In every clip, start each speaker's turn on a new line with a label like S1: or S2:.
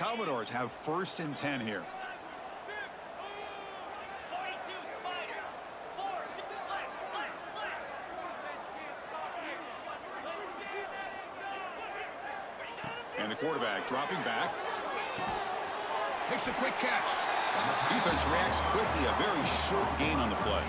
S1: Commodores have 1st and 10 here. And the quarterback dropping back. Makes a quick catch. Defense reacts quickly. A very short gain on the play.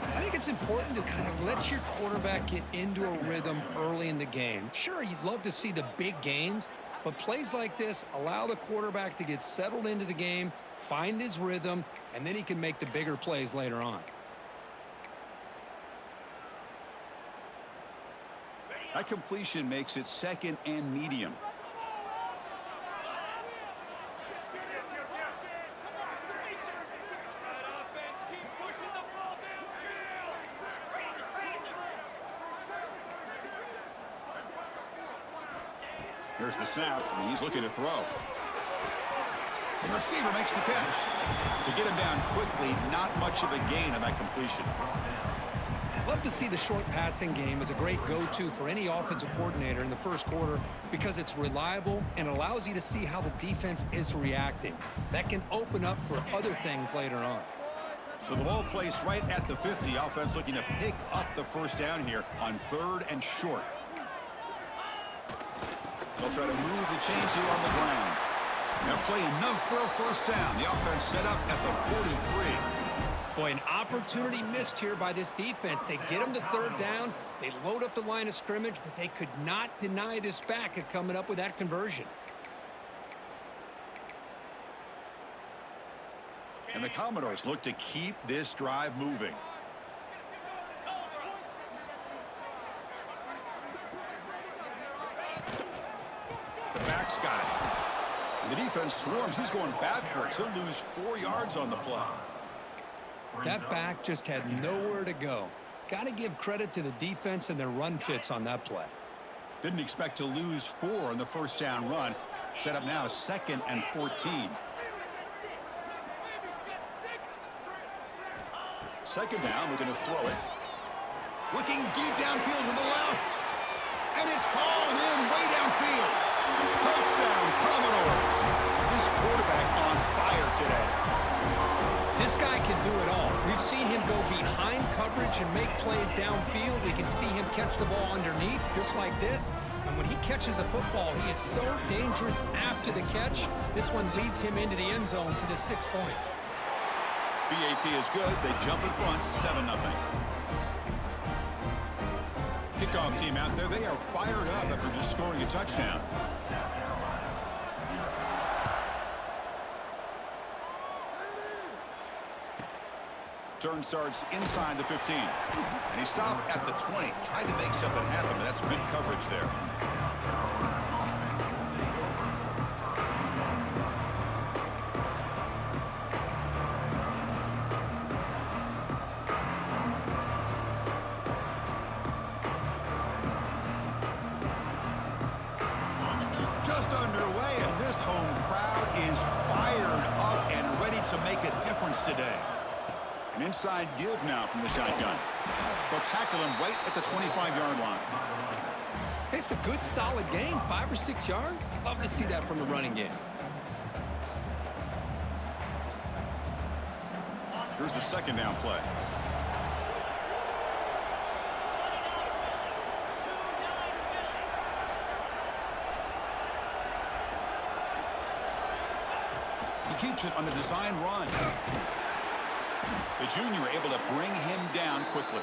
S2: I think it's important to kind of let your quarterback get into a rhythm early in the game. Sure, you'd love to see the big gains, but plays like this allow the quarterback to get settled into the game, find his rhythm, and then he can make the bigger plays later on.
S1: That completion makes it 2nd and medium. Here's the snap, and he's looking to throw. The receiver makes the catch. To get him down quickly, not much of a gain on that completion.
S2: Love to see the short passing game as a great go-to for any offensive coordinator in the first quarter because it's reliable and allows you to see how the defense is reacting. That can open up for other things later on.
S1: So the ball placed right at the 50. Offense looking to pick up the 1st down here on 3rd and short. They'll try to move the chains here on the ground. They'll play enough for a 1st down. The offense set up at the 43.
S2: Boy, an opportunity missed here by this defense. They get them to 3rd down. They load up the line of scrimmage, but they could not deny this back at coming up with that conversion.
S1: And the Commodores look to keep this drive moving. The back's got it. And the defense swarms. He's going backwards. He'll lose 4 yards on the play.
S2: That back just had nowhere to go. Got to give credit to the defense and their run fits on that play.
S1: Didn't expect to lose 4 on the 1st down run. Set up now 2nd and 14. 2nd down, we're going to throw it. Looking deep downfield to the left. And it's hauled in way downfield. Touchdown, Commodores. This quarterback on fire today.
S2: This guy can do it all. We've seen him go behind coverage and make plays downfield. We can see him catch the ball underneath just like this. And when he catches a football, he is so dangerous after the catch. This one leads him into the end zone for the 6 points.
S1: BAT is good. They jump in front, 7-0. Kickoff team out there. They are fired up after just scoring a touchdown. Turn starts inside the 15. And he stopped at the 20. Tried to make something happen, but that's good coverage there. Just underway, and this home crowd is fired up and ready to make a difference today. An inside give now from the shotgun. They'll tackle him right at the 25-yard line.
S2: It's a good, solid game, 5 or 6 yards. Love to see that from the running game.
S1: Here's the 2nd down play. He keeps it on the design run. The junior able to bring him down quickly.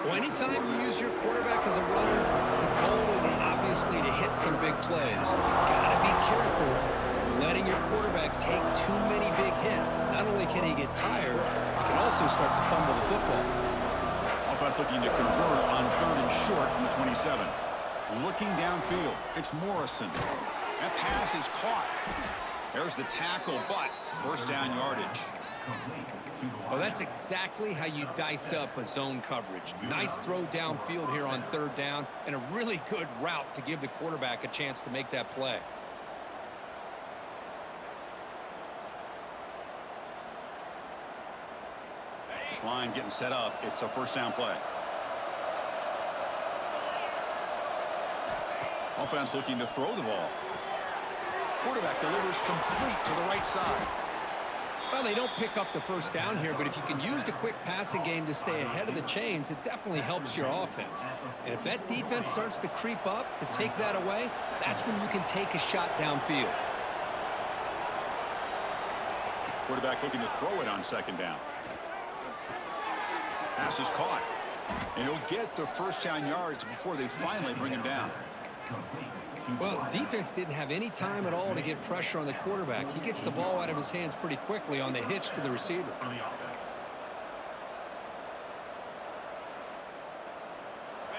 S2: Well, anytime you use your quarterback as a runner, the goal is obviously to hit some big plays. You've got to be careful of letting your quarterback take too many big hits. Not only can he get tired, he can also start to fumble the football.
S1: Offense looking to convert on 3rd and short from the 27. Looking downfield, it's Morrison. That pass is caught. There's the tackle, but 1st down yardage.
S2: Well, that's exactly how you dice up a zone coverage. Nice throw downfield here on 3rd down, and a really good route to give the quarterback a chance to make that play.
S1: This line getting set up. It's a 1st down play. Offense looking to throw the ball. quarterback delivers complete to the right side.
S2: Well, they don't pick up the first down here, but if you can use the quick passing game to stay ahead of the chains, it definitely helps your offense. And if that defense starts to creep up to take that away, that's when you can take a shot downfield.
S1: Quarterback looking to throw it on second down. Pass is caught. And he'll get the first down yards before they finally bring him down.
S2: Well, defense didn't have any time at all to get pressure on the quarterback. He gets the ball out of his hands pretty quickly on the hitch to the receiver.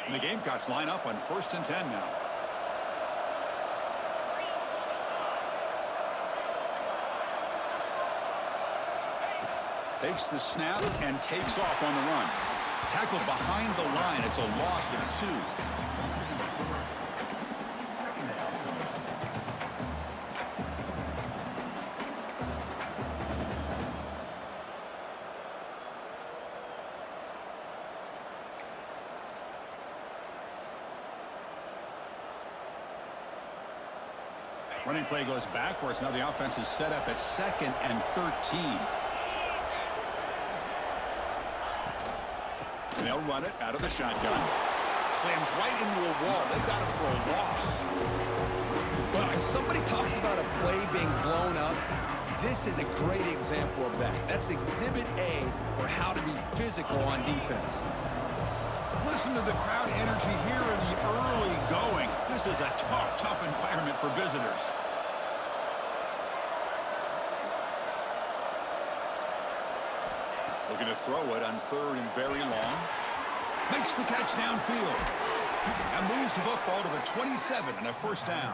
S1: And the Gamecocks line up on 1st and 10 now. Takes the snap and takes off on the run. Tackled behind the line. It's a loss of 2. Running play goes backwards. Now the offense is set up at 2nd and 13. They'll run it out of the shotgun. Slams right into a wall. They've got him for a loss.
S2: Well, if somebody talks about a play being blown up, this is a great example of that. That's Exhibit A for how to be physical on defense.
S1: Listen to the crowd energy here in the early going. This is a tough environment for visitors. Looking to throw it on 3rd and very long. Makes the catch downfield. And moves the football to the 27 and a first down.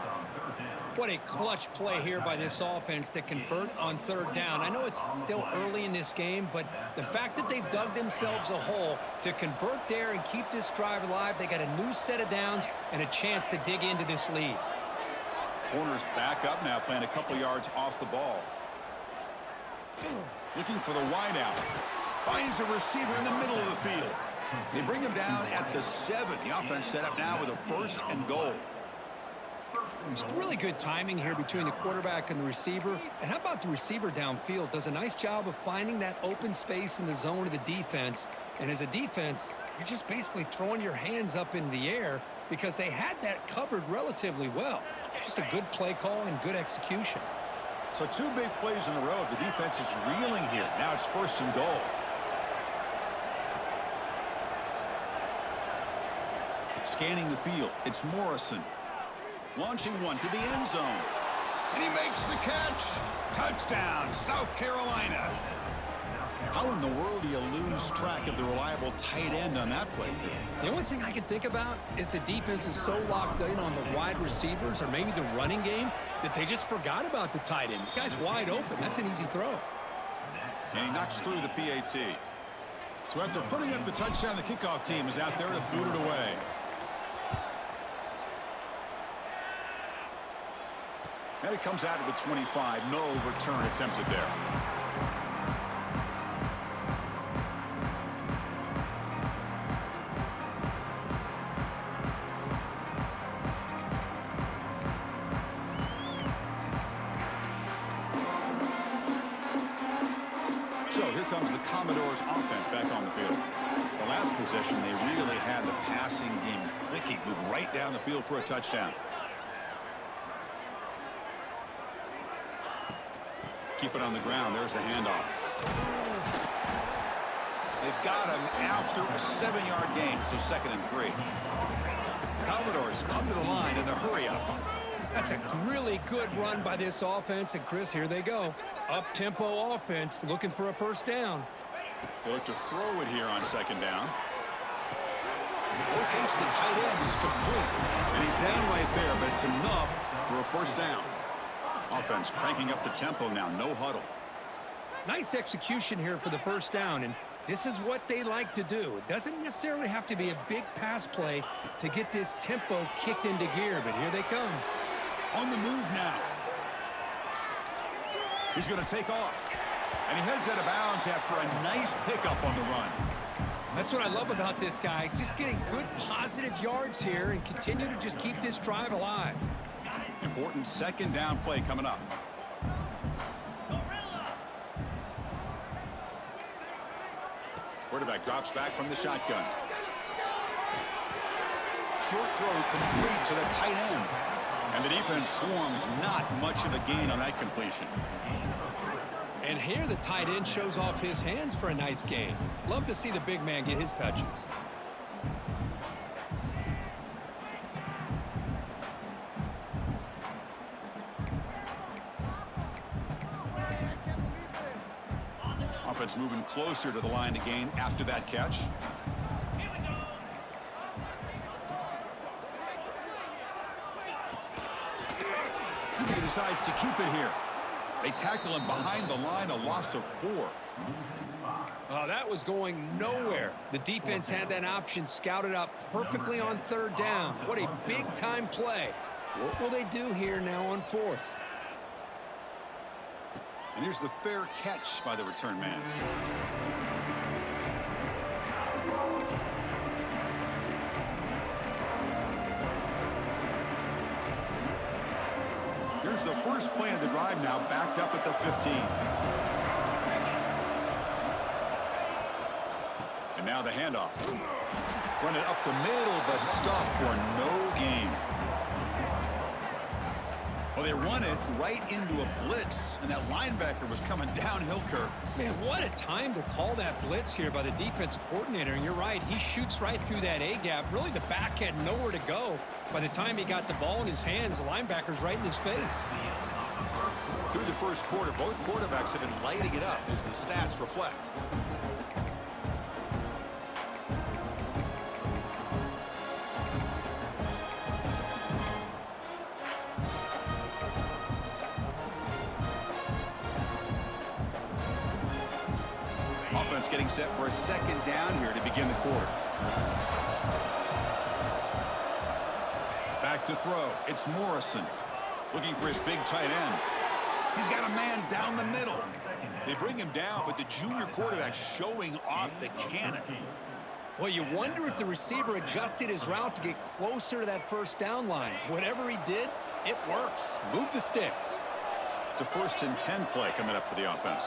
S2: What a clutch play here by this offense to convert on 3rd down. I know it's still early in this game, but the fact that they've dug themselves a hole to convert there and keep this drive alive, they got a new set of downs and a chance to dig into this lead.
S1: Corners back up now, playing a couple yards off the ball. Looking for the wideout. Finds a receiver in the middle of the field. They bring him down at the 7. The offense set up now with a 1st and goal.
S2: It's really good timing here between the quarterback and the receiver. And how about the receiver downfield? Does a nice job of finding that open space in the zone of the defense. And as a defense, you're just basically throwing your hands up in the air because they had that covered relatively well. Just a good play call and good execution.
S1: So 2 big plays in a row. The defense is reeling here. Now it's 1st and goal. Scanning the field. It's Morrison. Launching one to the end zone. And he makes the catch. Touchdown, South Carolina. How in the world do you lose track of the reliable tight end on that play?
S2: The only thing I can think about is the defense is so locked in on the wide receivers or maybe the running game that they just forgot about the tight end. The guy's wide open. That's an easy throw.
S1: And he knocks through the PAT. So after putting up the touchdown, the kickoff team is out there to boot it away. And it comes out of the 25. No return attempted there. So here comes the Commodores offense back on the field. The last possession, they really had the passing game clicking, move right down the field for a touchdown. Keep it on the ground. There's the handoff. They've got him after a 7-yard gain, so 2nd and 3. Commodores come to the line in the hurry-up.
S2: That's a really good run by this offense. And, Chris, here they go. Up-tempo offense looking for a first down.
S1: They look to throw it here on 2nd down. Locates the tight end. Is complete. And he's down right there, but it's enough for a first down. Offense cranking up the tempo now. No huddle.
S2: Nice execution here for the first down, and this is what they like to do. It doesn't necessarily have to be a big pass play to get this tempo kicked into gear, but here they come.
S1: On the move now. He's going to take off. And he heads out of bounds after a nice pickup on the run.
S2: That's what I love about this guy. Just getting good positive yards here and continue to just keep this drive alive.
S1: Important second down play coming up. Quarterback drops back from the shotgun. Short throw complete to the tight end. And the defense swarms, not much of a gain on that completion.
S2: And here the tight end shows off his hands for a nice gain. Love to see the big man get his touches.
S1: Offense moving closer to the line to gain after that catch. QB decides to keep it here. They tackle him behind the line, a loss of 4.
S2: That was going nowhere. The defense had that option scouted up perfectly on 3rd down. What a big-time play. What will they do here now on 4th?
S1: And here's the fair catch by the return man. Here's the first play of the drive now, backed up at the 15. And now the handoff. Run it up the middle, but stuffed for no gain. Well, they run it right into a blitz, and that linebacker was coming downhill curve.
S2: Man, what a time to call that blitz here by the defensive coordinator. And you're right, he shoots right through that A-gap. Really, the back had nowhere to go. By the time he got the ball in his hands, the linebacker's right in his face.
S1: Through the first quarter, both quarterbacks have been lighting it up, as the stats reflect. Offense getting set for a second down here to begin the quarter. Back to throw. It's Morrison looking for his big tight end. He's got a man down the middle. They bring him down, but the junior quarterback showing off the cannon.
S2: Well, you wonder if the receiver adjusted his route to get closer to that 1st down line. Whatever he did, it works. Move the sticks.
S1: It's a 1st and 10 play coming up for the offense.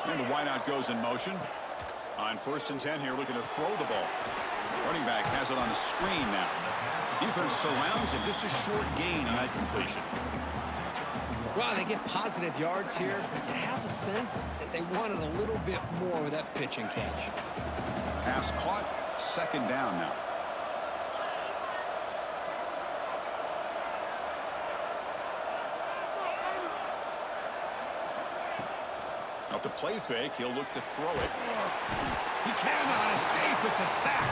S1: And the wideout goes in motion. On 1st and 10 here, looking to throw the ball. Running back has it on the screen now. Defense surrounds him. Just a short gain on that completion.
S2: Well, they get positive yards here. You have a sense that they wanted a little bit more with that pitch and catch.
S1: Pass caught. Second down now. Off the play fake, he'll look to throw it. He cannot escape. It's a sack.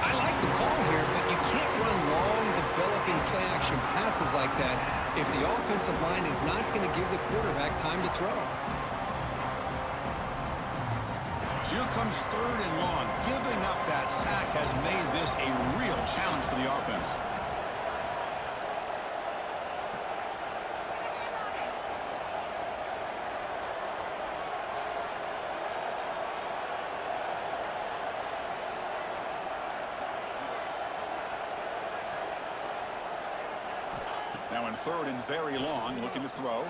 S2: I like the call here, but you can't run long, developing play-action passes like that if the offensive line is not going to give the quarterback time to throw.
S1: So here comes 3rd and long. Giving up that sack has made this a real challenge for the offense. Now in 3rd and very long, looking to throw.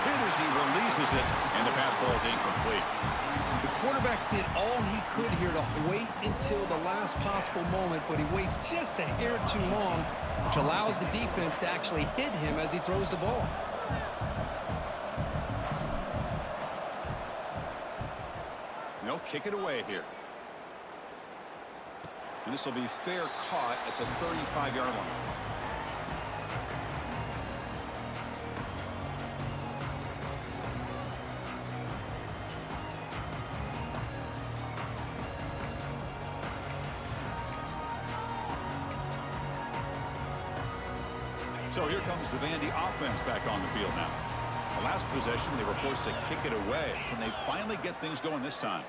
S1: Hit as he releases it, and the pass ball is incomplete.
S2: The quarterback did all he could here to wait until the last possible moment, but he waits just a hair too long, which allows the defense to actually hit him as he throws the ball.
S1: They'll kick it away here. And this will be fair caught at the 35-yard line. So here comes the Vandy offense back on the field now. The last possession, they were forced to kick it away. Can they finally get things going this time?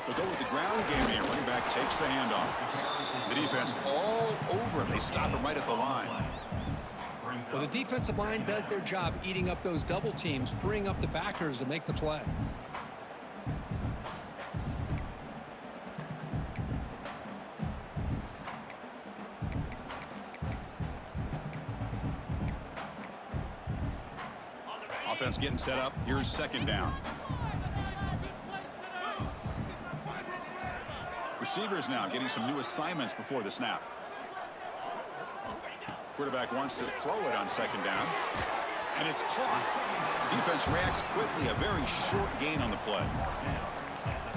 S1: They'll go with the ground game here. Running back takes the handoff. The defense all over him. They stop him right at the line.
S2: Well, the defensive line does their job eating up those double teams, freeing up the backers to make the play.
S1: Offense getting set up. Here's second down. Receivers now getting some new assignments before the snap. Quarterback wants to throw it on second down. And it's caught. Defense reacts quickly. A very short gain on the play.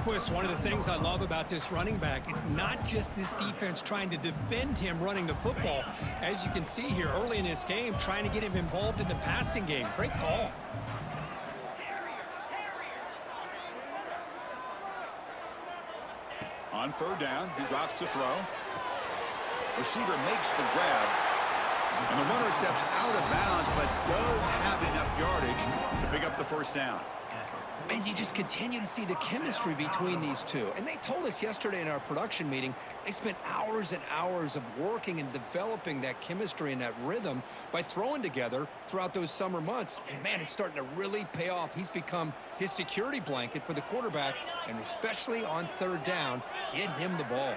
S2: Boy, it's one of the things I love about this running back. It's not just this defense trying to defend him running the football. As you can see here early in this game, trying to get him involved in the passing game. Great call.
S1: On third down, he drops to throw. Receiver makes the grab. And the runner steps out of bounds, but does have enough yardage to pick up the first down.
S2: And you just continue to see the chemistry between these two. And they told us yesterday in our production meeting, they spent hours and hours of working and developing that chemistry and that rhythm by throwing together throughout those summer months. And, man, it's starting to really pay off. He's become his security blanket for the quarterback, and especially on third down, get him the ball.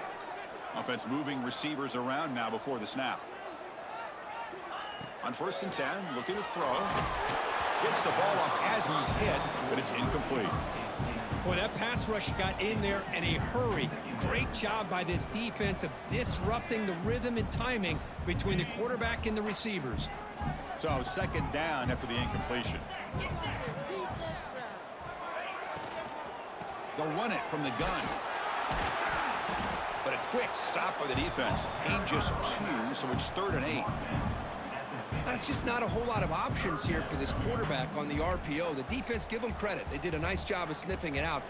S1: Offense moving receivers around now before the snap. On 1st and 10, looking to throw. Gets the ball off as he's hit, but it's incomplete.
S2: Boy, that pass rush got in there in a hurry. Great job by this defense of disrupting the rhythm and timing between the quarterback and the receivers.
S1: So second down after the incompletion. They'll run it from the gun. But a quick stop by the defense. Gain just 2, so it's 3rd and 8.
S2: That's just not a whole lot of options here for this quarterback on the RPO. The defense, give them credit. They did a nice job of sniffing it out.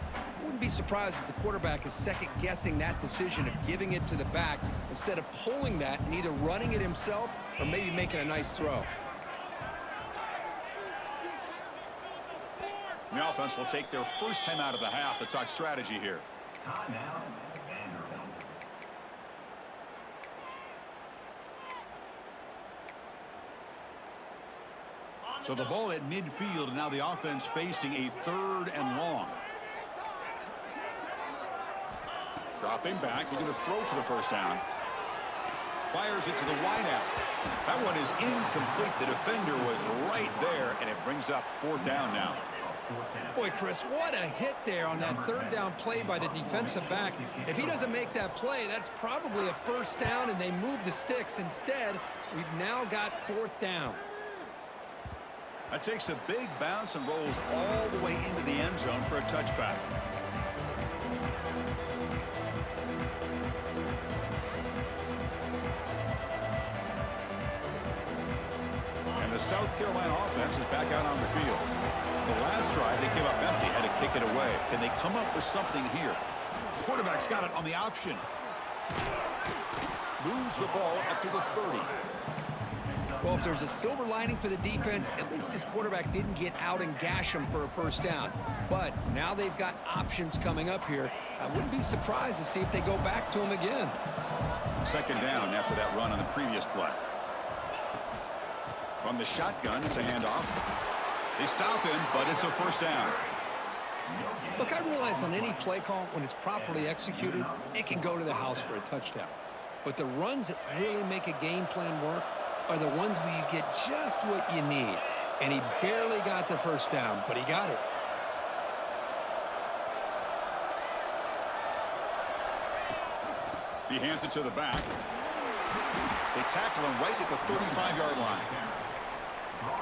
S2: Wouldn't be surprised if the quarterback is second-guessing that decision of giving it to the back instead of pulling that and either running it himself or maybe making a nice throw.
S1: The offense will take their first time out of the half to talk strategy here. So the ball at midfield, and now the offense facing a 3rd and long. Dropping back, they're going to throw for the first down. Fires it to the wideout. That one is incomplete. The defender was right there, and it brings up 4th down now.
S2: Boy, Chris, what a hit there on that 3rd down play by the defensive back. If he doesn't make that play, that's probably a first down, and they move the sticks. Instead, we've now got 4th down.
S1: That takes a big bounce and rolls all the way into the end zone for a touchback. And the South Carolina offense is back out on the field. The last drive, they came up empty, had to kick it away. Can they come up with something here? The quarterback's got it on the option. Moves the ball up to the 30.
S2: Well, if there's a silver lining for the defense, at least this quarterback didn't get out and gash him for a first down. But now they've got options coming up here. I wouldn't be surprised to see if they go back to him again.
S1: Second down after that run on the previous play. From the shotgun, it's a handoff. They stop him, but it's a first down.
S2: Look, I realize on any play call, when it's properly executed, it can go to the house for a touchdown. But the runs that really make a game plan work are the ones where you get just what you need. And he barely got the first down, but he got it.
S1: He hands it to the back. They tackle him right at the 35-yard line.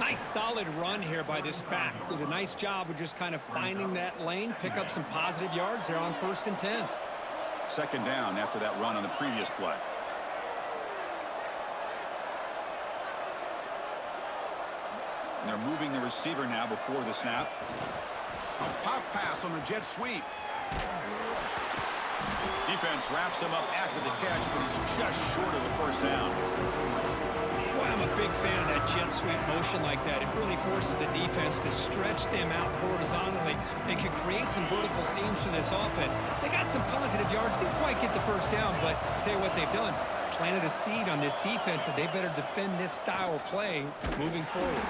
S2: Nice solid run here by this back. Did a nice job of just kind of finding that lane, pick up some positive yards there on 1st and 10.
S1: Second down after that run on the previous play. And they're moving the receiver now before the snap. A pop pass on the jet sweep. Defense wraps him up after the catch, but he's just short of the first down.
S2: Boy, I'm a big fan of that jet sweep motion like that. It really forces the defense to stretch them out horizontally and can create some vertical seams for this offense. They got some positive yards. Didn't quite get the first down, but I'll tell you what they've done. Planted a seed on this defense, and they better defend this style of play moving forward.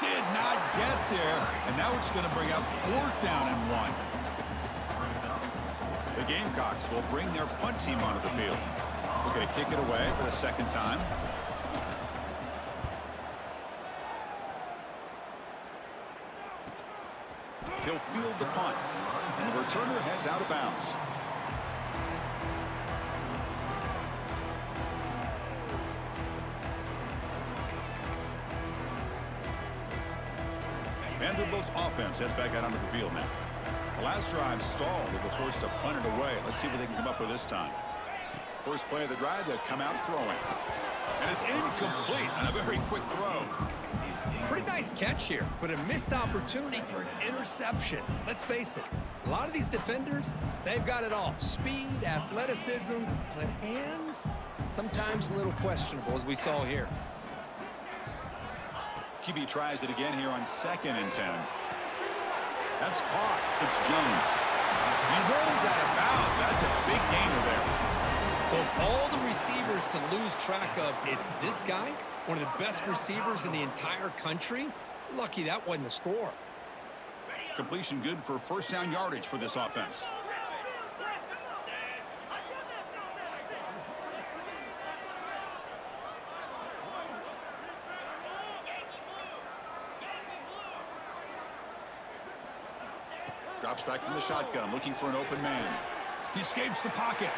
S1: Did not get there, and now it's going to bring up 4th down and 1. The Gamecocks will bring their punt team onto the field. We're going to kick it away for the second time. He'll field the punt. And the returner heads out of bounds. Vanderbilt's offense heads back out onto the field now. The last drive stalled. They were forced to punt it away. Let's see what they can come up with this time. First play of the drive, they'll come out throwing. And it's incomplete on a very quick throw.
S2: Pretty nice catch here, but a missed opportunity for an interception. Let's face it, a lot of these defenders, they've got it all. Speed, athleticism, but hands, sometimes a little questionable, as we saw here.
S1: QB tries it again here on 2nd and 10. That's caught. It's Jones. He rolls out of bounds. That's a big gainer there.
S2: Of all the receivers to lose track of, it's this guy, one of the best receivers in the entire country. Lucky that wasn't the score.
S1: Completion good for first down yardage for this offense. Drops back from the shotgun, looking for an open man. He escapes the pocket.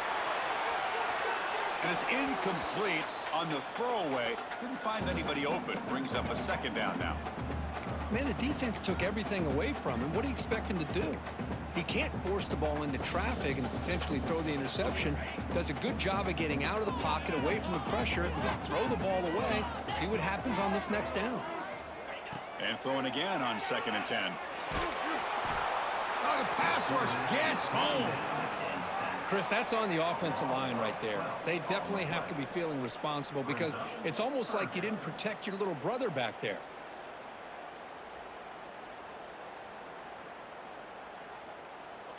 S1: And it's incomplete on the throwaway. Didn't find anybody open. Brings up a 2nd down now.
S2: Man, the defense took everything away from him. What do you expect him to do? He can't force the ball into traffic and potentially throw the interception. Does a good job of getting out of the pocket, away from the pressure, and just throw the ball away. See what happens on this next down.
S1: And throwing again on 2nd and 10. Oh, the pass rush gets home.
S2: Chris, that's on the offensive line right there. They definitely have to be feeling responsible because it's almost like you didn't protect your little brother back there.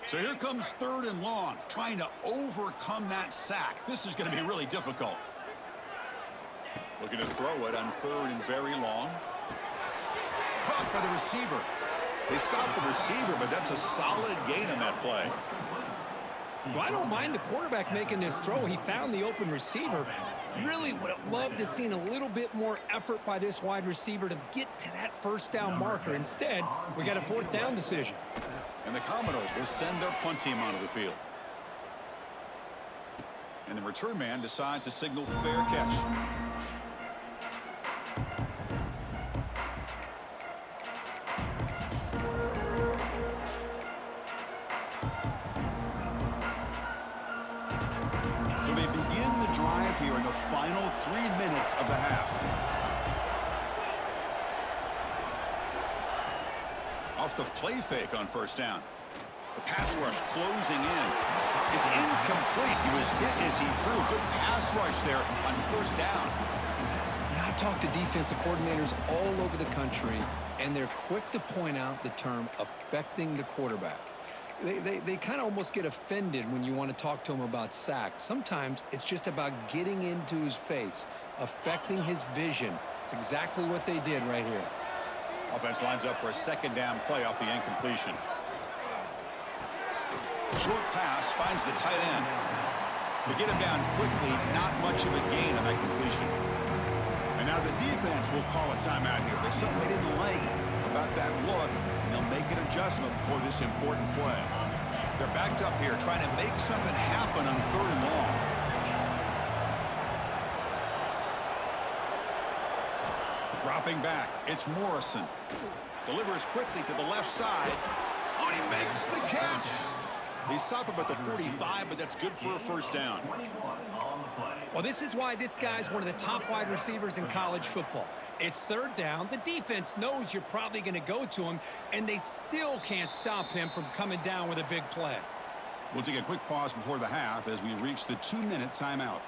S1: So here comes 3rd and long, trying to overcome that sack. This is going to be really difficult. Looking to throw it on 3rd and very long. Caught by the receiver. They stopped the receiver, but that's a solid gain on that play.
S2: Well, I don't mind the quarterback making this throw. He found the open receiver. Really would have loved to seen a little bit more effort by this wide receiver to get to that first down marker. Instead, we got a 4th down decision.
S1: And the Commodores will send their punt team onto the field. And the return man decides to signal fair catch. So they begin the drive here in the final 3 minutes of the half. Off the play fake on first down. The pass rush closing in. It's incomplete. He was hit as he threw. Good pass rush there on first down.
S2: I talk to defensive coordinators all over the country, and they're quick to point out the term affecting the quarterback. They kind of almost get offended when you want to talk to them about sacks. Sometimes it's just about getting into his face, affecting his vision. It's exactly what they did right here.
S1: Offense lines up for a 2nd down play off the incompletion. Short pass finds the tight end. To get him down quickly, not much of a gain on that completion. And now the defense will call a timeout here. There's something they didn't like about that look, and they'll make an adjustment for this important play. They're backed up here trying to make something happen on 3rd and long. Dropping back, it's Morrison. Delivers quickly to the left side. Oh, he makes the catch. They stop him at the 45, but that's good for a first down.
S2: Well, this is why this guy's one of the top wide receivers in college football. It's 3rd down. The defense knows you're probably going to go to him, and they still can't stop him from coming down with a big play.
S1: We'll take a quick pause before the half as we reach the 2-minute timeout.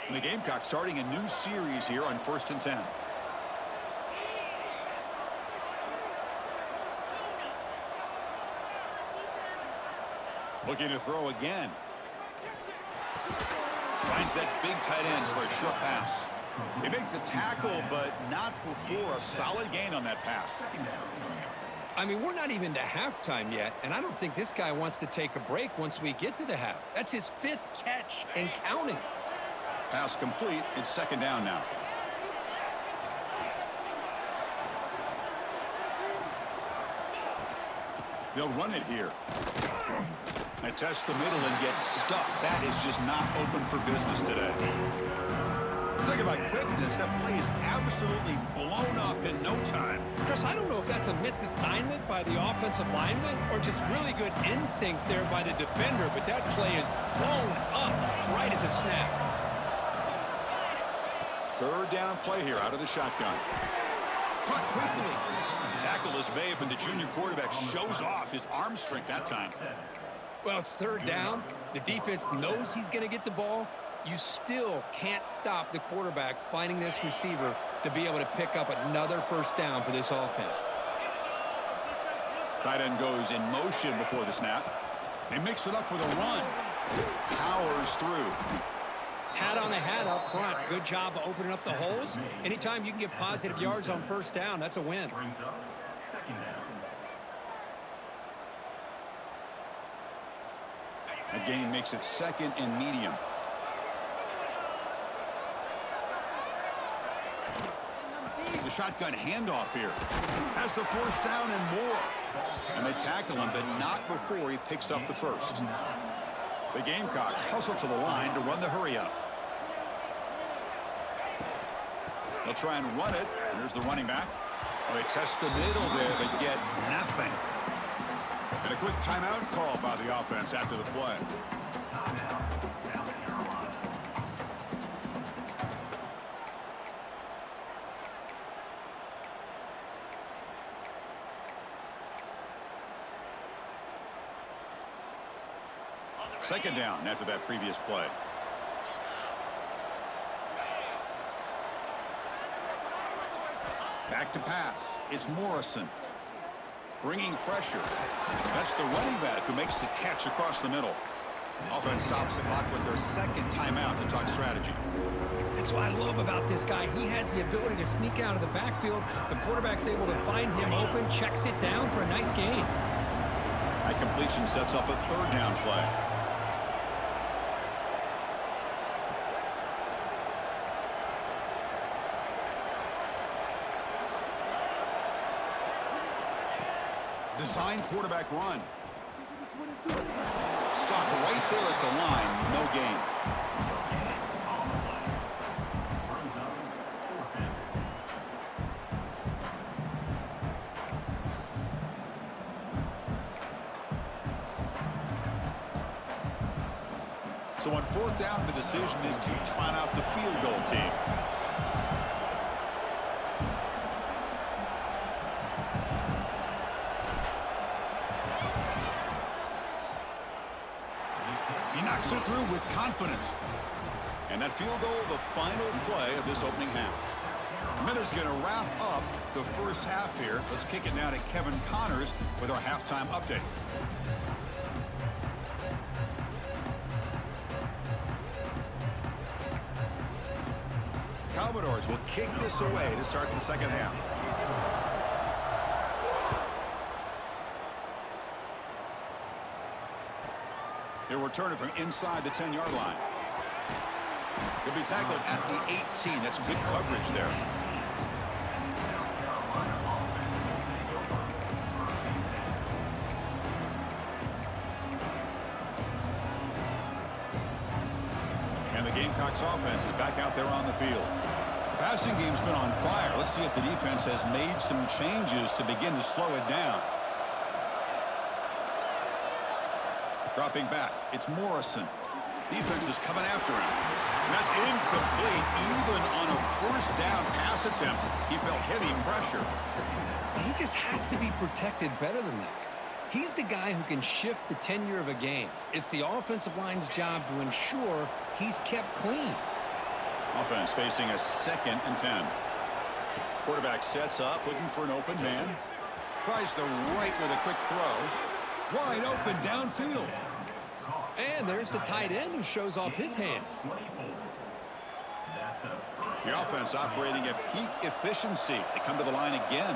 S1: And the Gamecocks starting a new series here on 1st and 10. Looking to throw again. Finds that big tight end for a short pass. They make the tackle, but not before a solid gain on that pass.
S2: I mean, we're not even to halftime yet, and I don't think this guy wants to take a break once we get to the half. That's his 5th catch and counting.
S1: Pass complete. It's second down now. They'll run it here. They test the middle and get stuck. That is just not open for business today. Talk about quickness. That play is absolutely blown up in no time.
S2: Chris, I don't know if that's a misassignment by the offensive lineman or just really good instincts there by the defender, but that play is blown up right at the snap.
S1: Third down play here out of the shotgun. Cut quickly. Tackle is made, but the junior quarterback shows off his arm strength that time.
S2: Well, it's third down. The defense knows he's going to get the ball. You still can't stop the quarterback finding this receiver to be able to pick up another first down for this offense.
S1: Tight end goes in motion before the snap. They mix it up with a run. Powers through.
S2: Hat on a hat up front. Good job of opening up the holes. Anytime you can get positive yards on first down, that's a win.
S1: That gain makes it second and medium. The shotgun handoff here. Has the first down and more. And they tackle him, but not before he picks up the first. The Gamecocks hustle to the line to run the hurry up. They'll try and run it. Here's the running back. Well, they test the middle there, but get nothing. And a quick timeout call by the offense after the play. Second down after that previous play. Back to pass. It's Morrison. Bringing pressure. That's the running back who makes the catch across the middle. Offense stops the clock with their second timeout to talk strategy.
S2: That's what I love about this guy. He has the ability to sneak out of the backfield. The quarterback's able to find him open, checks it down for a nice gain.
S1: That completion sets up a third down play. Design quarterback run. Stop right there at the line. No gain. So on fourth down, the decision is to trot out the field goal team. He knocks it through with confidence. And that field goal, the final play of this opening half. Minutes going to wrap up the first half here. Let's kick it now to Kevin Connors with our halftime update. Commodores will kick this away to start the second half. He'll return it from inside the 10-yard line. He'll be tackled at the 18. That's good coverage there. And the Gamecocks offense is back out there on the field. The passing game's been on fire. Let's see if the defense has made some changes to begin to slow it down. Dropping back, it's Morrison. Defense is coming after him. And that's incomplete, even on a first down pass attempt. He felt heavy pressure.
S2: He just has to be protected better than that. He's the guy who can shift the tenure of a game. It's the offensive line's job to ensure he's kept clean.
S1: Offense facing a 2nd and 10. Quarterback sets up, looking for an open man. Tries the right with a quick throw. Wide open downfield.
S2: And there's the tight end who shows off his hands.
S1: The offense operating at peak efficiency. They come to the line again.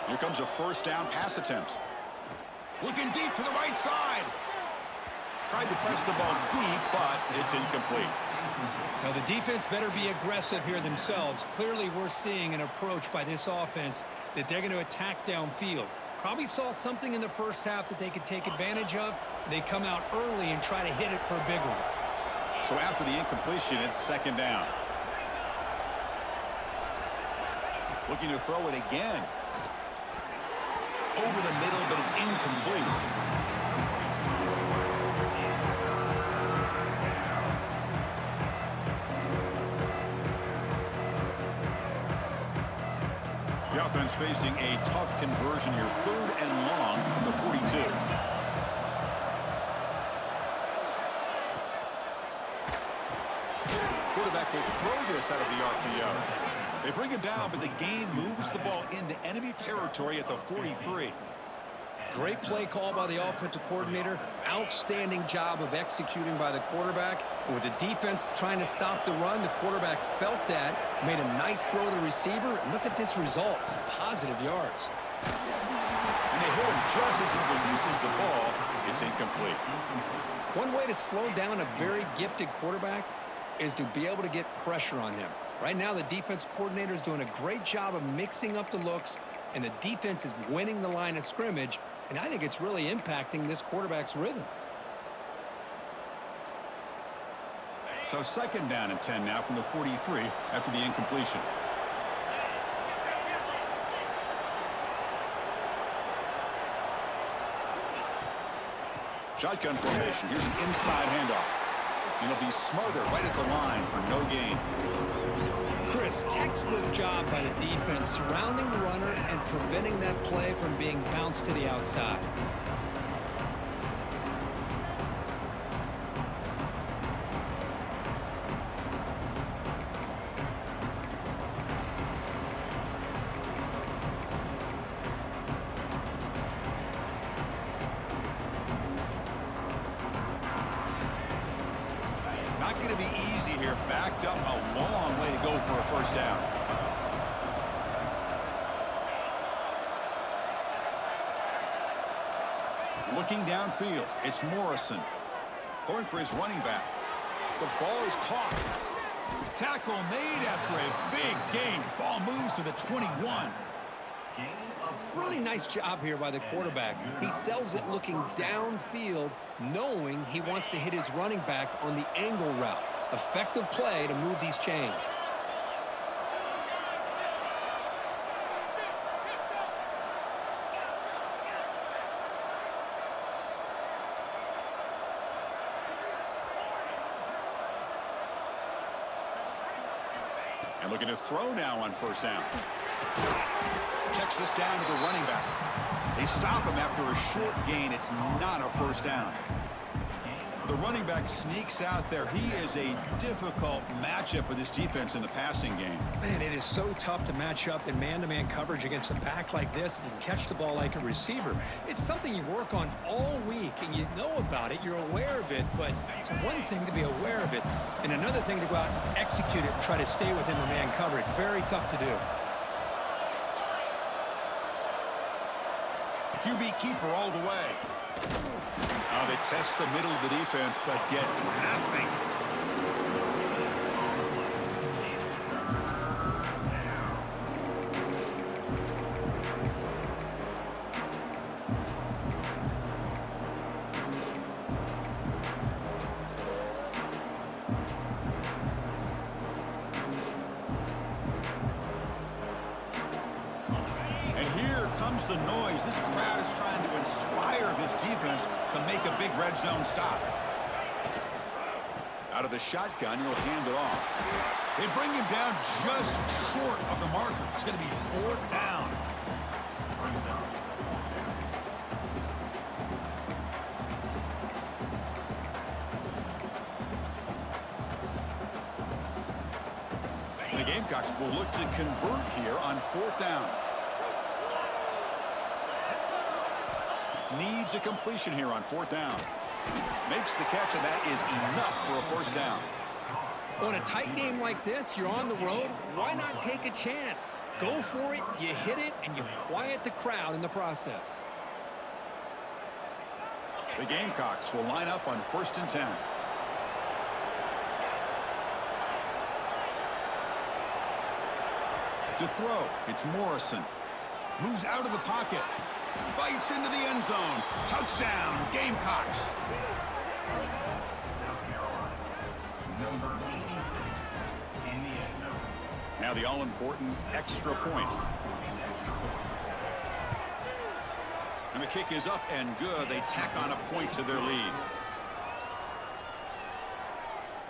S1: Here comes a first down pass attempt. Looking deep to the right side. Tried to press the ball deep, but it's incomplete.
S2: Now, the defense better be aggressive here themselves. Clearly, we're seeing an approach by this offense that they're going to attack downfield. Probably saw something in the first half that they could take advantage of. They come out early and try to hit it for a big one.
S1: So after the incompletion, it's second down. Looking to throw it again. Over the middle, but it's incomplete. The offense facing a tough conversion here. 3rd and long from the 42. Quarterback will throw this out of the RPO. They bring him down, but the gain moves the ball into enemy territory at the 43.
S2: Great play call by the offensive coordinator. Outstanding job of executing by the quarterback. And with the defense trying to stop the run, the quarterback felt that, made a nice throw to the receiver. And look at this result. Some positive yards.
S1: And they hit him just as he releases the ball. It's incomplete.
S2: One way to slow down a very gifted quarterback is to be able to get pressure on him. Right now, the defense coordinator is doing a great job of mixing up the looks, and the defense is winning the line of scrimmage. And I think it's really impacting this quarterback's rhythm.
S1: So second down and 10 now from the 43 after the incompletion. Shotgun formation. Here's an inside handoff. And he'll be smothered right at the line for no gain.
S2: Chris, textbook job by the defense surrounding the runner and preventing that play from being bounced to the outside.
S1: Not going to be easy here. Backed up a long way to go for a first down. Looking downfield, it's Morrison. Throwing for his running back. The ball is caught. Tackle made after a big gain. Ball moves to the 21.
S2: Really nice job here by the quarterback. He sells it looking downfield, knowing he wants to hit his running back on the angle route. Effective play to move these chains.
S1: And looking to throw now on first down. Checks this down to the running back. They stop him after a short gain. It's not a first down. The running back sneaks out there. He is a difficult matchup for this defense in the passing game.
S2: Man, it is so tough to match up in man-to-man coverage against a back like this and catch the ball like a receiver. It's something you work on all week, and you know about it. You're aware of it, but it's one thing to be aware of it, and another thing to go out and execute it and try to stay within the man coverage. Very tough to do.
S1: QB keeper all the way. They test the middle of the defense, but get nothing. Comes the noise. This crowd is trying to inspire this defense to make a big red zone stop. Out of the shotgun, he'll hand it off. They bring him down just short of the marker. It's going to be fourth down. The Gamecocks will look to convert here on fourth down. Needs a completion here on fourth down. Makes the catch, and that is enough for a first down.
S2: On a tight game like this, you're on the road. Why not take a chance? Go for it, you hit it, and you quiet the crowd in the process.
S1: The Gamecocks will line up on 1st and 10. To throw, it's Morrison. Moves out of the pocket. Bites into the end zone. Touchdown, Gamecocks. Now the all-important extra point. And the kick is up and good. They tack on a point to their lead.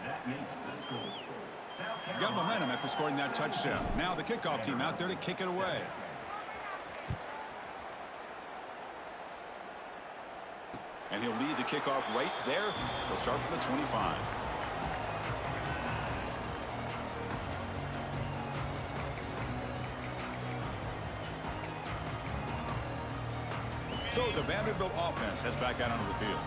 S3: That makes the score.
S1: Got momentum after scoring that touchdown. Now the kickoff team out there to kick it away. And he'll lead the kickoff right there. He'll start from the 25. So the Vanderbilt offense heads back out onto the field.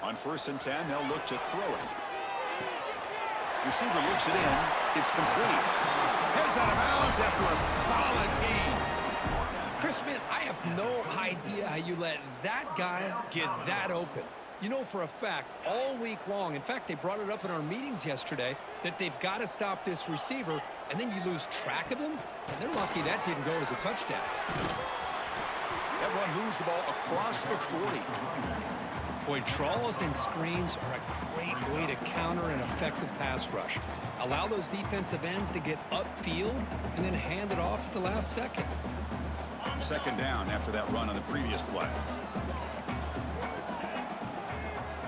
S1: On 1st and 10, they'll look to throw it. Receiver looks it in. It's complete. Heads out of bounds after a solid gain.
S2: Chris Smith, I have no idea how you let that guy get that open. You know for a fact, all week long, in fact, they brought it up in our meetings yesterday, that they've got to stop this receiver, and then you lose track of him, and they're lucky that didn't go as a touchdown.
S1: That run moves the ball across the 40.
S2: Boy, draws and screens are a great way to counter an effective pass rush. Allow those defensive ends to get upfield and then hand it off at the last second.
S1: 2nd down after that run on the previous play.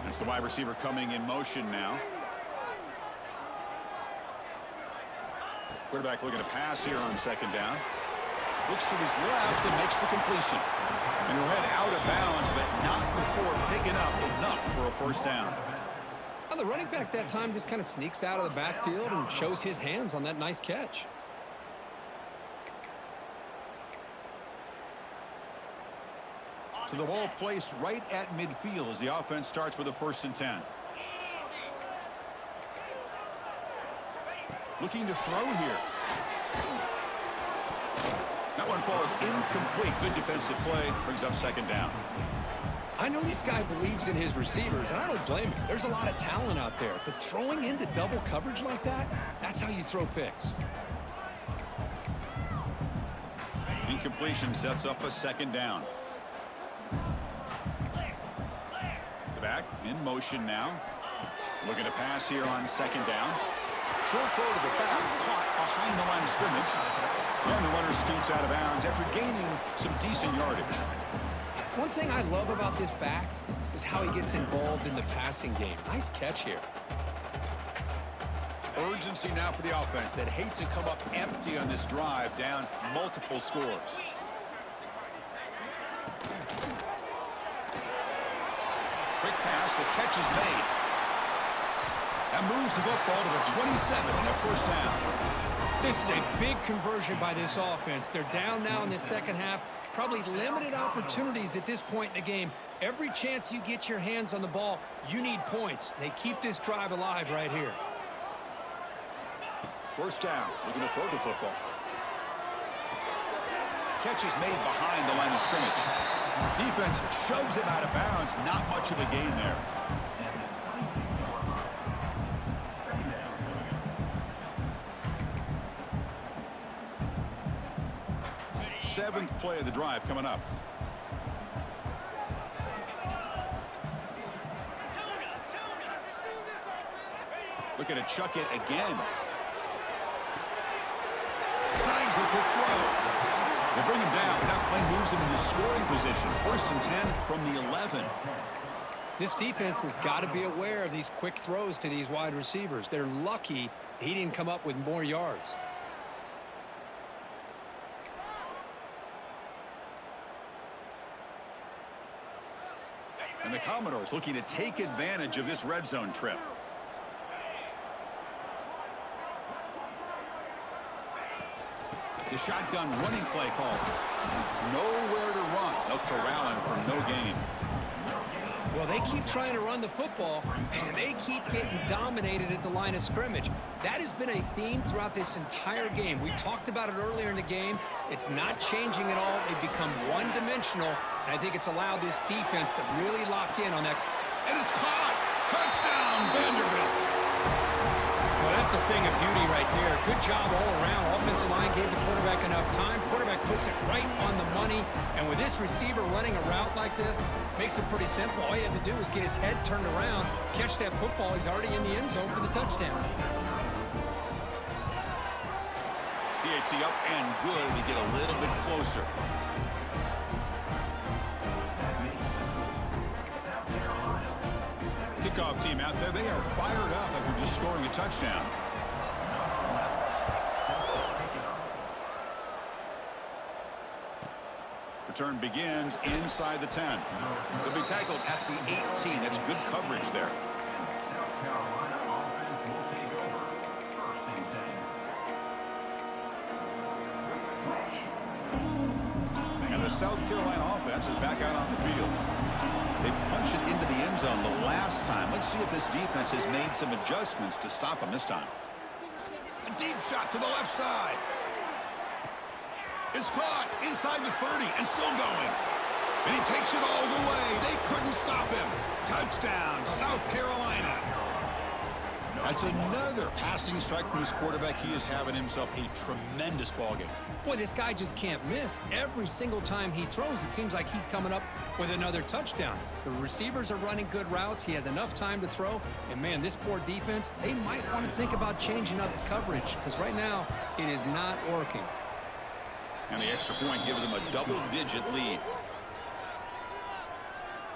S1: It's the wide receiver coming in motion now. Quarterback looking to pass here on 2nd down. Looks to his left and makes the completion. And he'll head out of bounds, but not before picking up enough for a 1st down.
S2: Well, the running back that time just kind of sneaks out of the backfield and shows his hands on that nice catch.
S1: So the ball placed right at midfield as the offense starts with a 1st and 10. Looking to throw here. That one falls incomplete. Good defensive play. Brings up 2nd down.
S2: I know this guy believes in his receivers, and I don't blame him. There's a lot of talent out there, but throwing into double coverage like that, that's how you throw picks.
S1: Incompletion sets up a 2nd down. The back in motion now. Looking to pass here on 2nd down. Short throw to the back, caught behind the line of scrimmage. And the runner scoots out of bounds after gaining some decent yardage.
S2: One thing I love about this back is how he gets involved in the passing game. Nice catch here.
S1: Urgency now for the offense that hate to come up empty on this drive, down multiple scores. Quick pass, the catch is made. That moves the football to the 27 and a 1st down.
S2: This is a big conversion by this offense. They're down now in the 2nd half. Probably limited opportunities at this point in the game. Every chance you get your hands on the ball, you need points. They keep this drive alive right here.
S1: 1st down, looking to throw the football. Catch is made behind the line of scrimmage. Defense shoves him out of bounds. Not much of a gain there. 7th play of the drive coming up. Looking to chuck it again. Signs the quick throw. They bring him down. That play moves him into scoring position. 1st and 10 from the 11.
S2: This defense has got to be aware of these quick throws to these wide receivers. They're lucky he didn't come up with more yards.
S1: And the Commodores looking to take advantage of this red zone trip. The shotgun running play called. Nowhere to run. They'll corral him for no gain.
S2: Well, they keep trying to run the football, and they keep getting dominated at the line of scrimmage. That has been a theme throughout this entire game. We've talked about it earlier in the game. It's not changing at all. They've become one-dimensional, and I think it's allowed this defense to really lock in on that.
S1: And it's caught. Touchdown, Vanderbilt.
S2: Well, that's a thing of beauty right there. Good job all around. Offensive line gave the quarterback enough time. Quarterback puts it right on the money. And with this receiver running a route like this, makes it pretty simple. All you have to do is get his head turned around, catch that football. He's already in the end zone for the touchdown.
S1: PAT up and good to get a little bit closer. Kickoff team out there, they are fired up after just scoring a touchdown. Return begins inside the 10. They'll be tackled at the 18. That's good coverage there. And the South Carolina offense is back out on the field. They punched it into the end zone the last time. Let's see if this defense has made some adjustments to stop them this time. A deep shot to the left side. It's caught inside the 30 and still going. And he takes it all the way. They couldn't stop him. Touchdown, South Carolina. That's another passing strike from his quarterback. He is having himself a tremendous ballgame.
S2: Boy, this guy just can't miss. Every single time he throws, it seems like he's coming up with another touchdown. The receivers are running good routes. He has enough time to throw. And, man, this poor defense, they might want to think about changing up coverage because right now it is not working.
S1: And the extra point gives them a double-digit lead.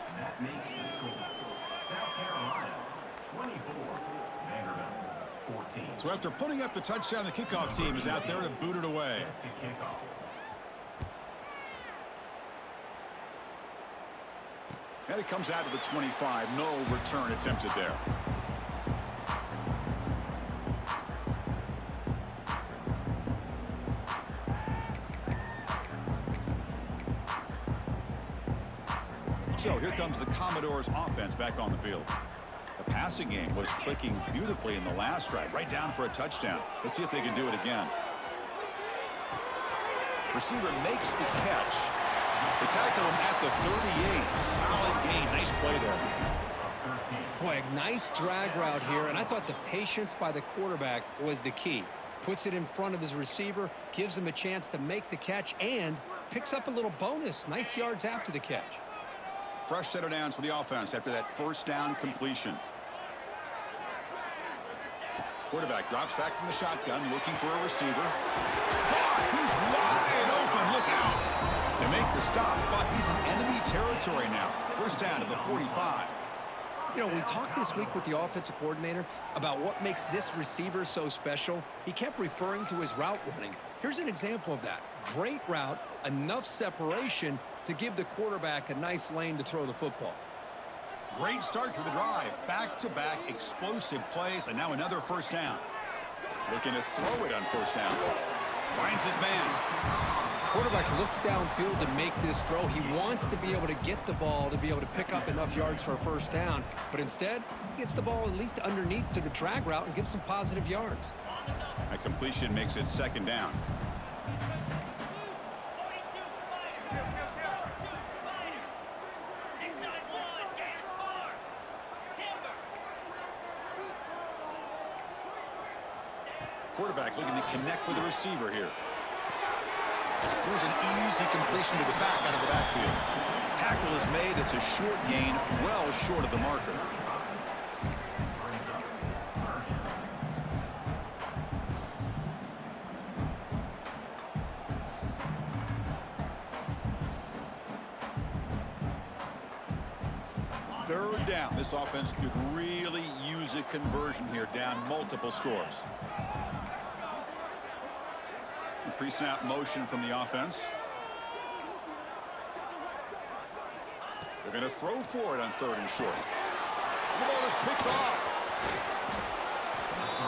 S3: And that makes the score. South Carolina, 24. Vanderbilt, 14.
S1: So after putting up the touchdown, the kickoff team is out there to boot it away.
S3: That's a kickoff.
S1: And it comes out to the 25. No return attempted there. So here comes the Commodores offense back on the field. The passing game was clicking beautifully in the last drive, right down for a touchdown. Let's see if they can do it again. Receiver makes the catch. They tackle him at the 38. Solid gain. Nice play there.
S2: Boy, a nice drag route here, and I thought the patience by the quarterback was the key. Puts it in front of his receiver, gives him a chance to make the catch, and picks up a little bonus. Nice yards after the catch.
S1: Fresh set of downs for the offense after that first down completion. Quarterback drops back from the shotgun, looking for a receiver. He's wide open. Look out. They make the stop, but he's in enemy territory now. First down to the 45.
S2: You know, we talked this week with the offensive coordinator about what makes this receiver so special. He kept referring to his route running. Here's an example of that. Great route, enough separation to give the quarterback a nice lane to throw the football.
S1: Great start for the drive. Back-to-back explosive plays, and now another first down. Looking to throw it on first down. Finds his man.
S2: Quarterback looks downfield to make this throw. He wants to be able to get the ball to be able to pick up enough yards for a first down. But instead, he gets the ball at least underneath to the drag route and gets some positive yards.
S1: A completion makes it second down. Quarterback looking to connect with the receiver here. Here's an easy completion to the back out of the backfield. Tackle is made. It's a short gain, well short of the marker. Third down. This offense could really use a conversion here, down multiple scores. Pre-snap motion from the offense. They're going to throw for it on third and short. The ball is picked off.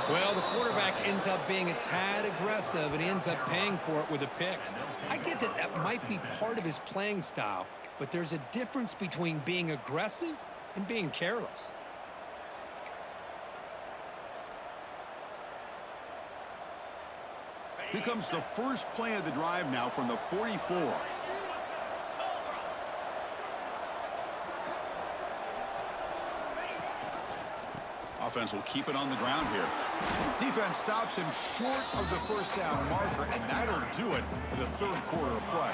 S2: Well, the quarterback ends up being a tad aggressive and he ends up paying for it with a pick. I get that that might be part of his playing style, but there's a difference between being aggressive and being careless.
S1: Here comes the first play of the drive now from the 44. Offense will keep it on the ground here. Defense stops him short of the first down marker, and that'll do it for the third quarter of play.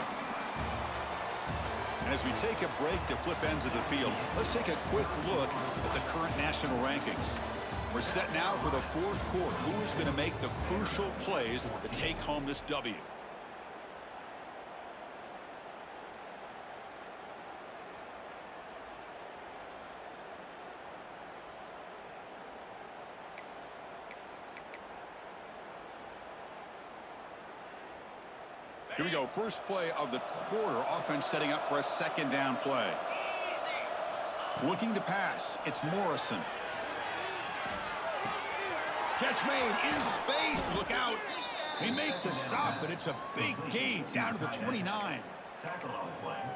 S1: And as we take a break to flip ends of the field, let's take a quick look at the current national rankings. We're set now for the fourth quarter. Who is going to make the crucial plays to take home this W? Here we go. First play of the quarter. Offense setting up for a second down play. Looking to pass. It's Morrison. Catch made in space. Look out. They make the stop, but it's a big gain down to the 29.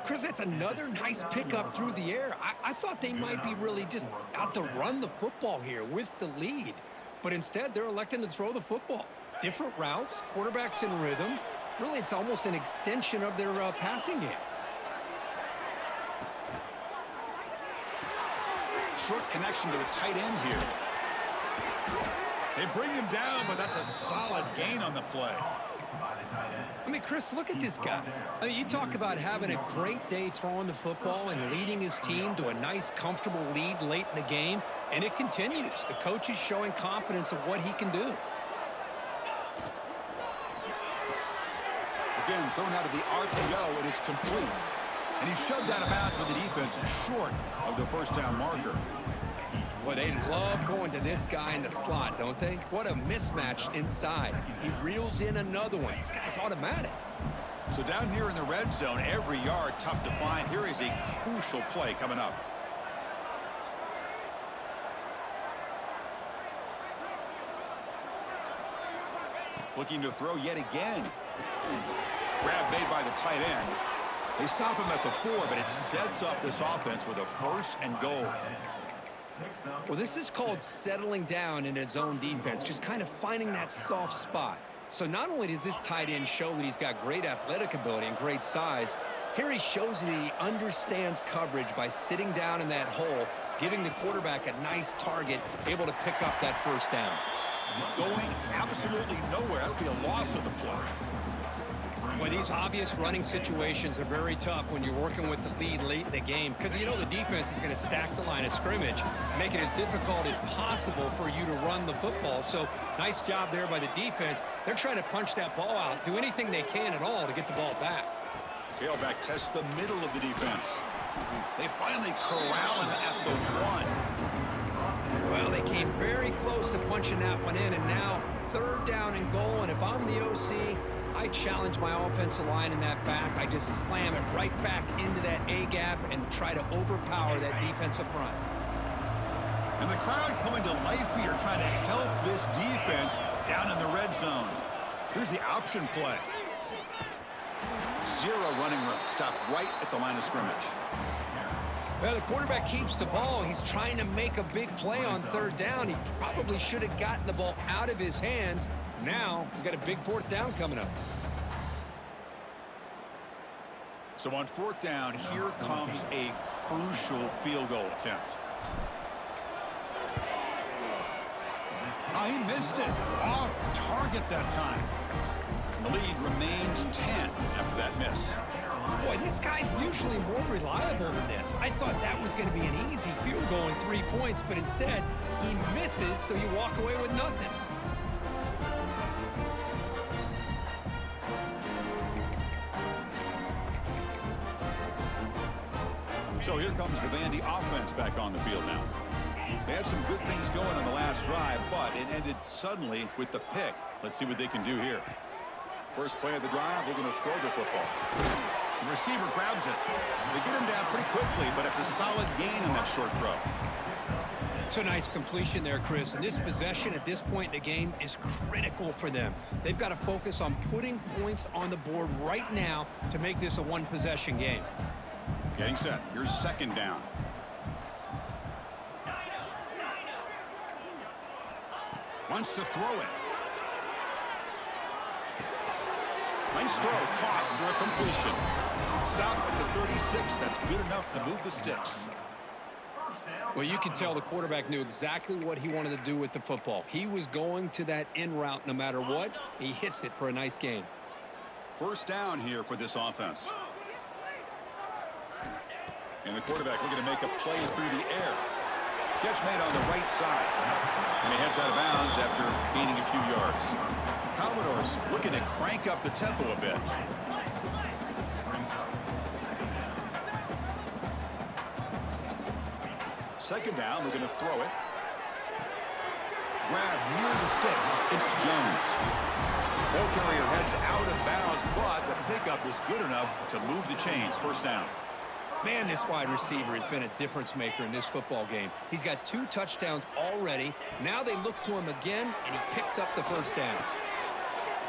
S2: Chris, that's another nice pickup through the air. I thought they might be really just out to run the football here with the lead. But instead, they're electing to throw the football. Different routes, quarterbacks in rhythm. Really, it's almost an extension of their passing game.
S1: Short connection to the tight end here. They bring him down, but that's a solid gain on the play.
S2: I mean, Chris, look at this guy. I mean, you talk about having a great day throwing the football and leading his team to a nice, comfortable lead late in the game, and it continues. The coach is showing confidence of what he can do.
S1: Again, thrown out of the RPO, and it's complete. And he's shoved out of bounds by the defense short of the first down marker.
S2: Boy, they love going to this guy in the slot, don't they? What a mismatch inside. He reels in another one. This guy's automatic.
S1: So down here in the red zone, every yard tough to find. Here is a crucial play coming up. Looking to throw yet again. Grab made by the tight end. They stop him at the 4, but it sets up this offense with a first and goal.
S2: Well, this is called settling down in his own defense, just kind of finding that soft spot. So not only does this tight end show that he's got great athletic ability and great size, here he shows that he understands coverage by sitting down in that hole, giving the quarterback a nice target, able to pick up that first down.
S1: Going absolutely nowhere. That'll be a loss of the play.
S2: Well, these obvious running situations are very tough when you're working with the lead late in the game because you know the defense is going to stack the line of scrimmage, make it as difficult as possible for you to run the football. So nice job there by the defense. They're trying to punch that ball out, do anything they can at all to get the ball back.
S1: Tailback tests the middle of the defense. They finally corral him at the 1.
S2: Well, they came very close to punching that one in, and now third down and goal. And if I'm the OC, I challenge my offensive line in that back. I just slam it right back into that A-gap and try to overpower that defensive front.
S1: And the crowd coming to life here trying to help this defense down in the red zone. Here's the option play. Zero running room. Stopped right at the line of scrimmage.
S2: Well, the quarterback keeps the ball. He's trying to make a big play on third down. He probably should have gotten the ball out of his hands. Now, we've got a big fourth down coming up.
S1: So on fourth down, here comes a crucial field goal attempt. He missed it. Off target that time. The lead remains 10 after that miss.
S2: Boy, this guy's usually more reliable than this. I thought that was going to be an easy field goal in 3 points, but instead, he misses, so you walk away with nothing.
S1: So here comes the Vandy offense back on the field now. They had some good things going on the last drive, but it ended suddenly with the pick. Let's see what they can do here. First play of the drive, they're going to throw the football. The receiver grabs it. They get him down pretty quickly, but it's a solid gain in that short throw.
S2: It's a nice completion there, Chris. And this possession at this point in the game is critical for them. They've got to focus on putting points on the board right now to make this a one-possession game.
S1: Getting set. Here's second down. Wants to throw it. Nice throw, caught for a completion. Stop at the 36. That's good enough to move the sticks.
S2: Well, you can tell the quarterback knew exactly what he wanted to do with the football. He was going to that in route no matter what. He hits it for a nice gain.
S1: First down here for this offense. And the quarterback looking to make a play through the air. Catch made on the right side. And he heads out of bounds after gaining a few yards. Commodores looking to crank up the tempo a bit. Second down, we're going to throw it. Grab near the sticks. It's Jones. Ball carrier heads out of bounds, but the pickup was good enough to move the chains. First down.
S2: Man, this wide receiver has been a difference maker in this football game. He's got 2 touchdowns already. Now they look to him again, and he picks up the first down.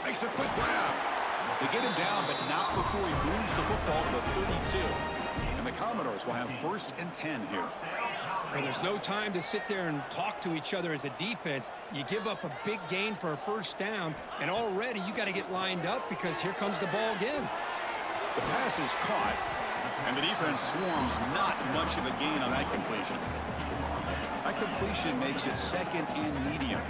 S1: Makes a quick grab. They get him down, but not before he moves the football to the 32. And the Commodores will have 1st and 10 here.
S2: Well, there's no time to sit there and talk to each other as a defense. You give up a big gain for a first down, and already you got to get lined up because here comes the ball again.
S1: The pass is caught, and the defense swarms not much of a gain on that completion. That completion makes it 2nd and medium.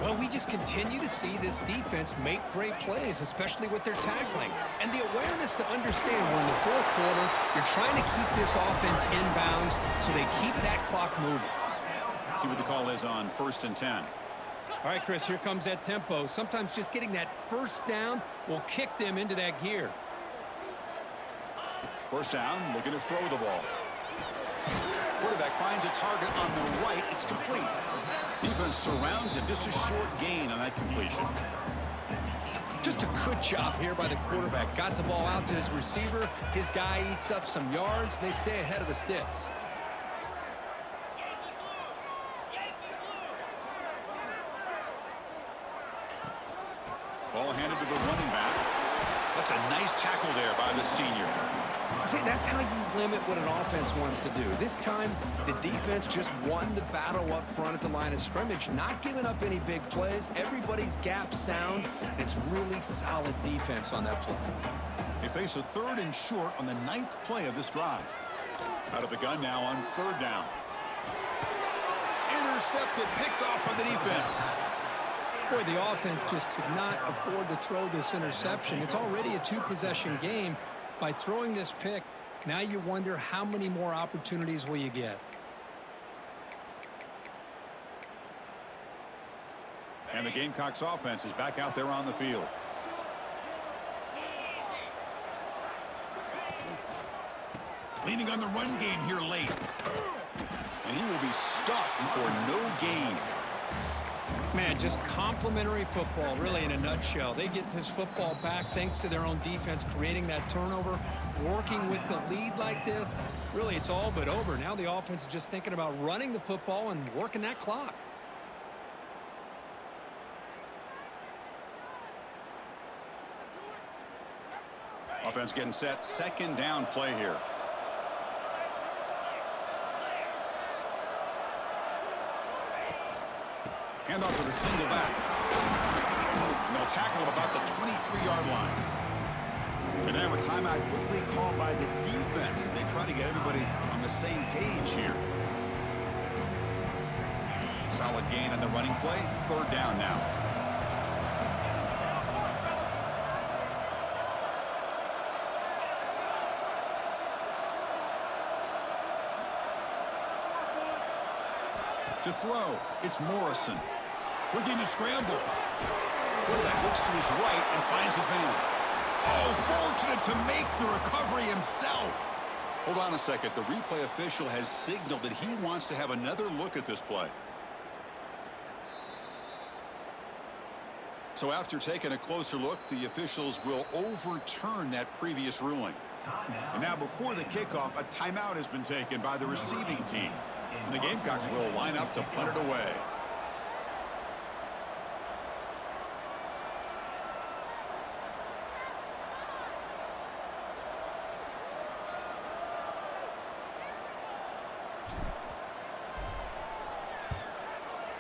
S2: Well, we just continue to see this defense make great plays, especially with their tackling. And the awareness to understand we're in the 4th quarter, you're trying to keep this offense inbounds so they keep that clock moving.
S1: See what the call is on 1st and 10.
S2: All right, Chris, here comes that tempo. Sometimes just getting that first down will kick them into that gear.
S1: First down, looking to throw the ball. Quarterback finds a target on the right. It's complete. Defense surrounds him. Just a short gain on that completion.
S2: Just a good job here by the quarterback. Got the ball out to his receiver. His guy eats up some yards. They stay ahead of the sticks.
S1: Ball handed to the running back. That's a nice tackle there by the senior.
S2: See, that's how you limit what an offense wants to do. This time, the defense just won the battle up front at the line of scrimmage, not giving up any big plays. Everybody's gap sound. It's really solid defense on that play.
S1: They face a 3rd and short on the 9th play of this drive. Out of the gun now on 3rd down. Intercepted, picked off by the defense.
S2: Boy, the offense just could not afford to throw this interception. It's already a 2-possession game. By throwing this pick, now you wonder how many more opportunities will you get.
S1: And the Gamecocks offense is back out there on the field. Leaning on the run game here late. And he will be stuffed for no gain.
S2: Man, just complimentary football, really, in a nutshell. They get this football back thanks to their own defense, creating that turnover, working with the lead like this. Really, it's all but over. Now the offense is just thinking about running the football and working that clock.
S1: Offense getting set. 2nd down play here. Hand off to the single back. And they'll tackle him about the 23-yard line. And now a timeout quickly called by the defense as they try to get everybody on the same page here. Solid gain on the running play. 3rd down now. To throw, it's Morrison. Looking to scramble. Quarterback looks to his right and finds his man. Oh, fortunate to make the recovery himself. Hold on a second. The replay official has signaled that he wants to have another look at this play. So after taking a closer look, the officials will overturn that previous ruling. And now before the kickoff, a timeout has been taken by the receiving team. And the Gamecocks will line up to punt it away.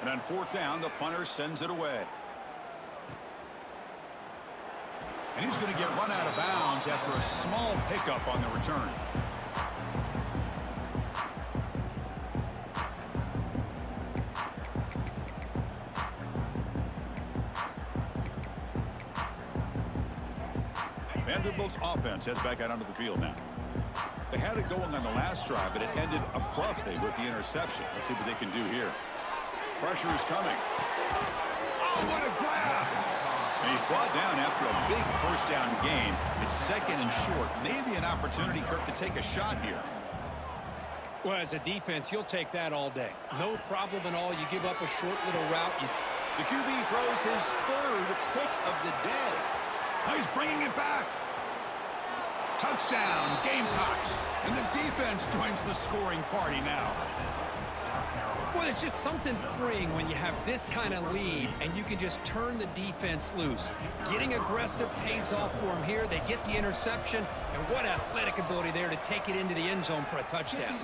S1: And on fourth down, the punter sends it away. And he's going to get run out of bounds after a small pickup on the return. Vanderbilt's offense heads back out onto the field now. They had it going on the last drive, but it ended abruptly with the interception. Let's see what they can do here. Pressure is coming. Oh, what a grab! And he's brought down after a big first down gain. It's second and short. Maybe an opportunity, Kirk, to take a shot here.
S2: Well, as a defense, you'll take that all day. No problem at all. You give up a short little route.
S1: The QB throws his third pick of the day. Oh, he's bringing it back. Touchdown, Gamecocks. And the defense joins the scoring party now.
S2: Well, it's just something freeing when you have this kind of lead and you can just turn the defense loose. Getting aggressive pays off for them here. They get the interception, and what athletic ability there to take it into the end zone for a touchdown.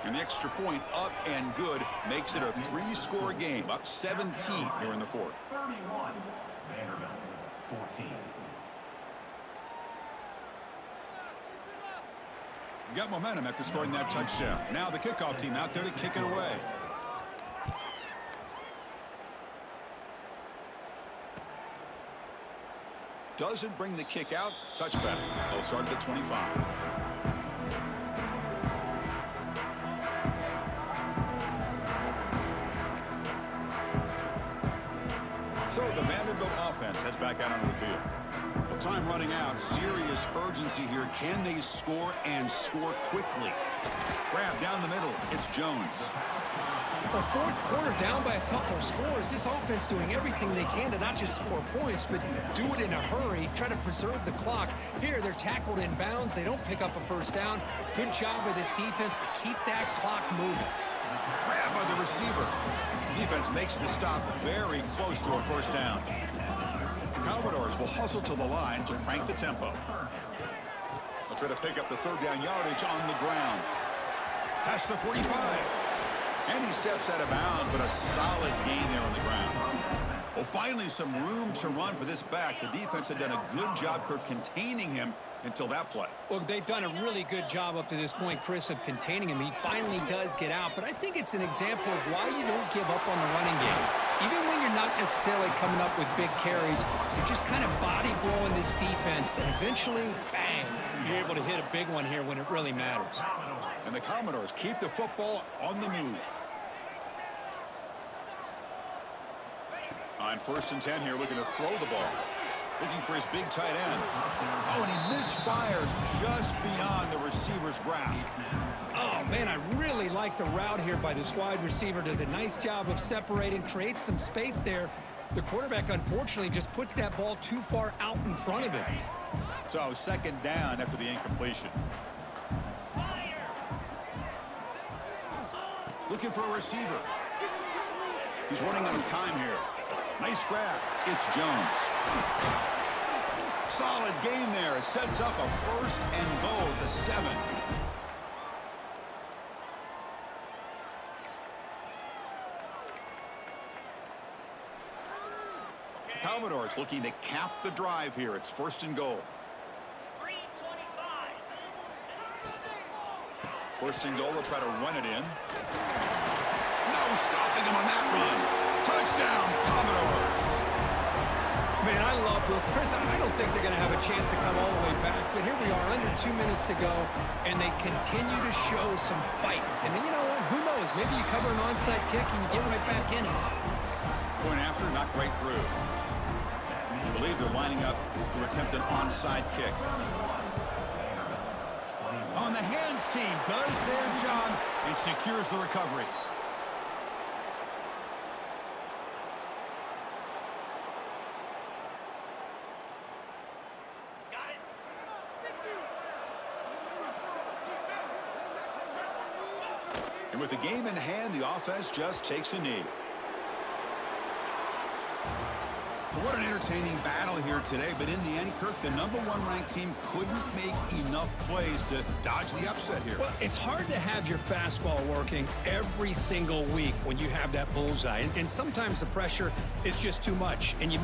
S1: And the extra point up and good makes it a 3-score game, up 17 here in the fourth.
S3: 31, Vanderbilt, 14.
S1: Got momentum after scoring that touchdown. Now the kickoff team out there to kick it away. Doesn't bring the kick out. Touchback. They'll start at the 25. So the Vanderbilt offense heads back out onto the field. Well, time running out. Serious urgency here. Can they score and score quickly? Grab down the middle. It's Jones.
S2: A fourth quarter down by a couple of scores. This offense doing everything they can to not just score points, but do it in a hurry, try to preserve the clock. Here, they're tackled in bounds. They don't pick up a first down. Good job by this defense to keep that clock moving.
S1: Grab by the receiver. Defense makes the stop very close to a first down. Commodores will hustle to the line to crank the tempo. They'll try to pick up the third down yardage on the ground. Past the 45. And he steps out of bounds, but a solid gain there on the ground. Well, finally some room to run for this back. The defense had done a good job for containing him until that play.
S2: Well, they've done a really good job up to this point, Chris, of containing him. He finally does get out, but I think it's an example of why you don't give up on the running game. Even when you're not necessarily coming up with big carries, you're just kind of body blowing this defense, and eventually, bang, you're able to hit a big one here when it really matters.
S1: And the Commodores keep the football on the move. On 1st and 10 here, looking to throw the ball. Looking for his big tight end. Oh, and he misfires just beyond the receiver's grasp.
S2: Oh, man, I really like the route here by this wide receiver. Does a nice job of separating, creates some space there. The quarterback, unfortunately, just puts that ball too far out in front of him.
S1: So, second down after the incompletion. Looking for a receiver. He's running out of time here. Nice grab. It's Jones. Solid gain there. It sets up a 1st and goal at the 7. The Commodores looking to cap the drive here. It's 1st and goal. 1st and goal. They'll try to run it in. No stopping him on that run. Touchdown, Commodores.
S2: Man, I love this. Chris, I don't think they're going to have a chance to come all the way back, but here we are, under 2 minutes to go, and they continue to show some fight. And then, you know what? Who knows? Maybe you cover an onside kick and you get right back in it.
S1: Point after, knocked right through. I believe they're lining up to attempt an onside kick. On the hands team does their job and secures the recovery. And with the game in hand, the offense just takes a knee. So what an entertaining battle here today. But in the end, Kirk, the #1 ranked team couldn't make enough plays to dodge the upset here.
S2: Well, it's hard to have your fastball working every single week when you have that bullseye. And sometimes the pressure is just too much. And you